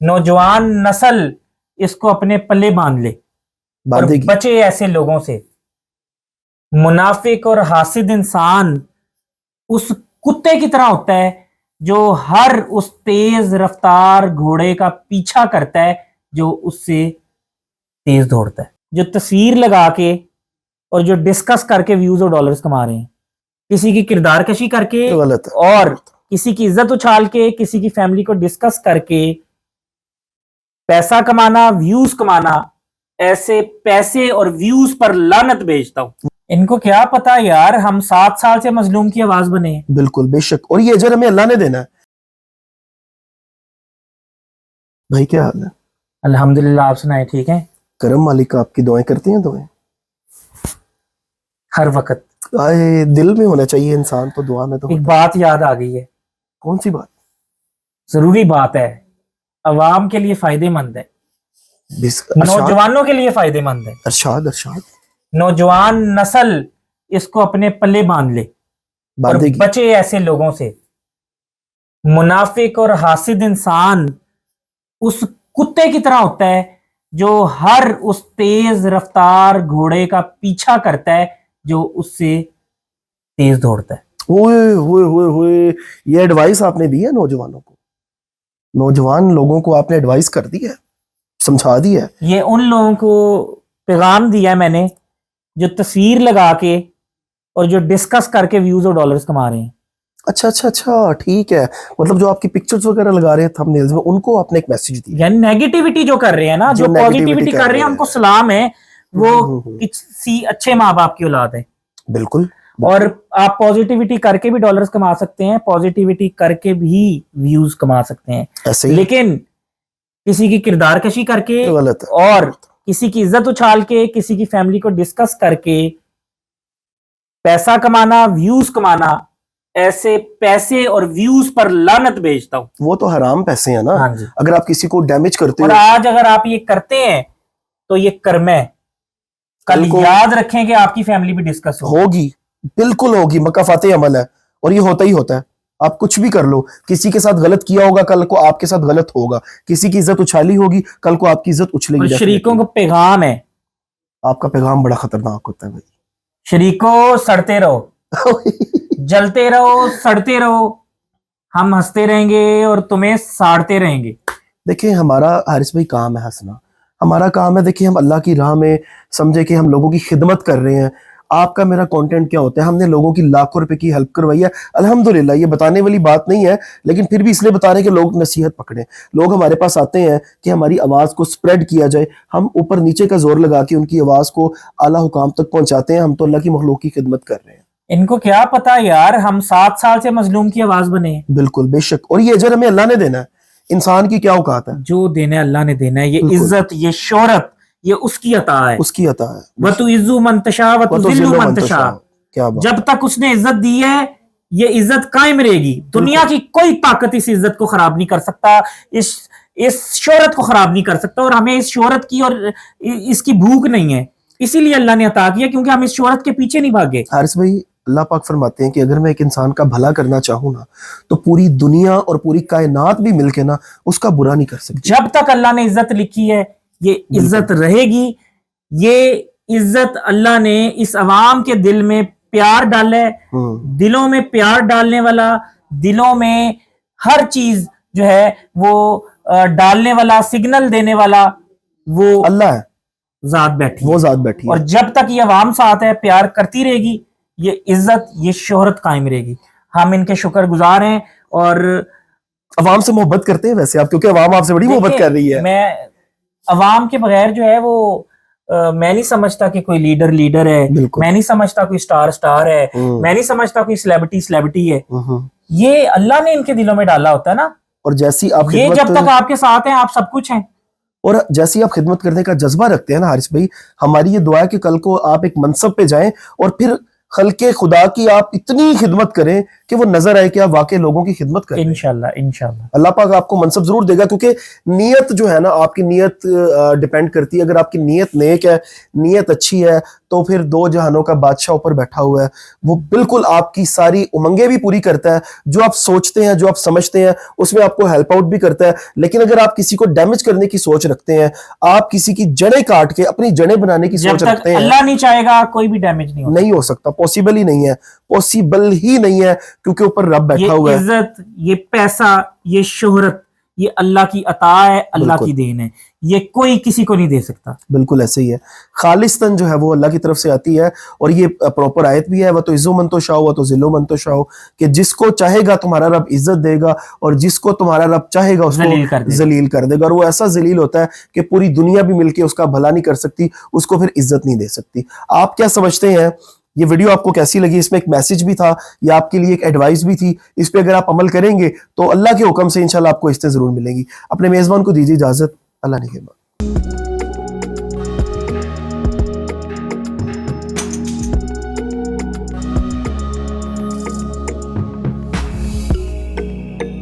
नौजवान नस्ल इसको अपने पल्ले बांध ले और बांधेगी। बचे ऐसे लोगों से। मुनाफिक और हासिद इंसान उस कुत्ते की तरह होता है जो हर उस तेज रफ्तार घोड़े का पीछा करता है जो उससे तेज दौड़ता है, जो तस्वीर लगा के और जो डिस्कस करके व्यूज और डॉलर्स कमा रहे हैं, किसी की किरदार कशी करके तो गलत है। और किसी की इज्जत उछाल के, किसी की फैमिली को डिस्कस करके पैसा कमाना, व्यूज कमाना। ऐसे पैसे और व्यूज पर लानत भेजता हूं। इनको क्या पता यार, हम 7 साल से मजलूम की आवाज बने हैं। बिल्कुल, बेशक, और ये अजर हमें अल्लाह ने देना है। भाई क्या हाल है? अल्हम्दुलिल्लाह, आप सुनाए ठीक हैं? करम मालिक आपकी दुआएं करती हैं? दुआएं हर वक्त आए दिल में होना चाहिए इंसान, तो दुआ में तो एक बात याद आ गई है, कौन सी बात? जरूरी बात है, अवाम के लिए फायदेमंद है, अरशाद नौजवानों के लिए फायदेमंद है। अरशाद अरशाद। नौजवान नस्ल इसको अपने पल्ले बांध ले और बांधेगी। बचे ऐसे लोगों से। मुनाफिक और हासिद इंसान उस कुत्ते की तरह होता है जो हर उस तेज रफ्तार घोड़े का पीछा करता है जो उससे तेज दौड़ता है। ओए होए होए होए, ये एडवाइस आपने दी है नौजवानों को? नौजवान लोगों को आपने एडवाइस कर दी है, समझा दी है? ये उन लोगों को पैगाम दिया है मैंने जो तस्वीर लगा के और जो डिस्कस करके व्यूज और डॉलर्स कमा रहे हैं। अच्छा अच्छा अच्छा, ठीक है। मतलब जो आपकी पिक्चर्स वगैरह लगा रहे हैं थंबनेल्स में, उनको आपने एक मैसेज दिया। यानी नेगेटिविटी जो कर रहे हैं ना, जो पॉजिटिविटी कर रहे हैं, उनको सलाम है, वो किसी अच्छे माँ बाप की औलाद है। बिल्कुल। और आप पॉजिटिविटी करके भी डॉलर्स कमा सकते हैं, पॉजिटिविटी करके भी व्यूज कमा सकते हैं, ऐसे ही। लेकिन किसी की किरदार कशी करके तो गलत है। और किसी की इज्जत उछाल के, किसी की फैमिली को डिस्कस करके पैसा कमाना, व्यूज कमाना। ऐसे पैसे और व्यूज पर लानत भेजता हूं। वो तो हराम पैसे हैं ना। हाँ जी। अगर आप किसी को डैमेज करते और हो, आज अगर आप ये करते हैं तो ये कर्म है, कल याद रखें कि आपकी फैमिली भी डिस्कस होगी। बिल्कुल होगी, मकाफाते अमल है, और ये होता ही होता है। आप कुछ भी कर लो, किसी के साथ गलत किया होगा, कल को आपके साथ गलत होगा। किसी की इज्जत उछाली होगी, कल को आपकी इज्जत उछलेगी। शरीकों को पैगाम है, आपका पैगाम बड़ा खतरनाक होता है भाई। शरीकों सड़ते रहो, जलते रहो, सड़ते रहो, हम हंसते रहेंगे और तुम्हें साड़ते रहेंगे। देखिए, हमारा हारिस भाई काम है हंसना, हमारा काम है, देखिए हम अल्लाह की राह में समझे कि हम लोगों की खिदमत कर रहे हैं। आपका मेरा कंटेंट क्या होता है? हमने लोगों की लाखों रुपए की हेल्प करवाई है, अल्हम्दुलिल्लाह। ये बताने वाली बात नहीं है, लेकिन फिर भी इसलिए बता रहे हैं कि लोग नसीहत पकड़े। लोग हमारे पास आते हैं कि हमारी आवाज़ को स्प्रेड किया जाए, हम ऊपर नीचे का जोर लगा के उनकी आवाज़ को आला हुकाम तक पहुंचाते हैं। हम तो अल्लाह की मखलूक की खिदमत कर रहे हैं। इनको क्या पता यार, हम 7 साल से मजलूम की आवाज बने हैं। बिल्कुल, बेशक, और ये अजर हमें अल्लाह ने देना है। इंसान की क्या औकात है? जो देना है अल्लाह ने देना है। ये इज्जत, ये शोहरत, ये उसकी अता है, उसकी अता है। वतु इज्जु मंतशा वतु जिल्लु मंतशा। क्या बात। जब तक उसने इज्जत दी है, ये इज्जत कायम रहेगी। दुनिया की कोई ताकत इस इज्जत को खराब नहीं कर सकता, इस शोहरत को खराब नहीं कर सकता। और हमें इस शोहरत की और इसकी भूख नहीं है, इसीलिए अल्लाह ने अता किया, क्योंकि हम इस शोहरत के पीछे नहीं भागे। हारिस भाई, अल्लाह पाक फरमाते हैं कि अगर मैं एक इंसान का भला करना चाहूँ ना, तो पूरी दुनिया और पूरी कायनात भी मिलके ना उसका बुरा नहीं कर सकती। जब तक अल्लाह ने इज्जत लिखी है, ये इज्जत रहेगी। ये इज्जत अल्लाह ने इस अवाम के दिल में प्यार डाला है। दिलों में प्यार डालने वाला, दिलों में हर चीज जो है वो डालने वाला, सिग्नल देने वाला, वो अल्लाह है, जात बैठी, वो जात बैठी है। और जब तक ये अवाम साथ है, प्यार करती रहेगी, ये इज्जत, ये शोहरत कायम रहेगी। हम इनके शुक्रगुजार हैं और अवाम से मोहब्बत करते हैं वैसे आप, क्योंकि अवाम आपसे बड़ी मोहब्बत कर रही है। मैं अवाम के बगैर जो है वो मैं नहीं समझता कि कोई लीडर है, मैं नहीं समझता कोई स्टार है, मैं नहीं समझता कोई सेलिब्रिटी है। ये अल्लाह ने इनके दिलों में डाला होता है ना। और जैसी आप ये जब तक आपके साथ हैं, आप सब कुछ हैं। और जैसी आप खिदमत करने का जज्बा रखते हैं ना हारिस भाई, हमारी ये दुआ है कि कल को आप एक मनसब पे जाएं और फिर खल्के खुदा की आप इतनी खिदमत करें कि वो नजर आए कि आप वाकई लोगों की खिदमत कर रहे हैं। इंशाल्लाह इंशाल्लाह। अल्लाह पाक आपको मनसब जरूर देगा, क्योंकि नीयत जो है ना, आपकी नीयत डिपेंड करती है। अगर आपकी नीयत नेक है, नीयत अच्छी है, तो फिर दो जहानों का बादशाह ऊपर बैठा हुआ है, वो बिल्कुल आपकी सारी उमंगें भी पूरी करता है। जो आप सोचते हैं, जो आप समझते हैं, उसमें आपको हेल्प आउट भी करता है। लेकिन अगर आप किसी को डैमेज करने की सोच रखते हैं, आप किसी की जड़ें काट के अपनी जड़ें बनाने की जब सोच तक रखते हैं, अल्लाह नहीं चाहेगा कोई भी डैमेज नहीं होता। नहीं हो सकता, पॉसिबल ही नहीं है, पॉसिबल ही नहीं है, क्योंकि ऊपर रब बैठा हुआ ये है। इज्जत, ये पैसा, ये शोहरत, ये अल्लाह की अता है, अल्लाह बिल्कुल। की देन है, ये कोई किसी को नहीं दे सकता। बिल्कुल ऐसे ही है। खालिस्तन जो है वो अल्लाह की तरफ से आती है, और ये प्रॉपर आयत भी है, वह तो इज्जो मन तो शाओ, वह तो जिलो मन तो शाओ, कि जिसको चाहेगा तुम्हारा रब इज्जत देगा, और जिसको तुम्हारा रब चाहेगा जलील कर उसको देगा। जलील कर देगा। और वो ऐसा जलील होता है कि पूरी दुनिया भी मिलके उसका भला नहीं कर सकती, उसको फिर इज्जत नहीं दे सकती। आप क्या समझते हैं? ये वीडियो आपको कैसी लगी? इसमें एक मैसेज भी था, ये आपके लिए एक एडवाइस भी थी। इस पे अगर आप अमल करेंगे तो अल्लाह के हुक्म से इंशाल्लाह आपको इज्जतें जरूर मिलेंगी। अपने मेजबान को दीजिए इजाजत। अल्लाह ने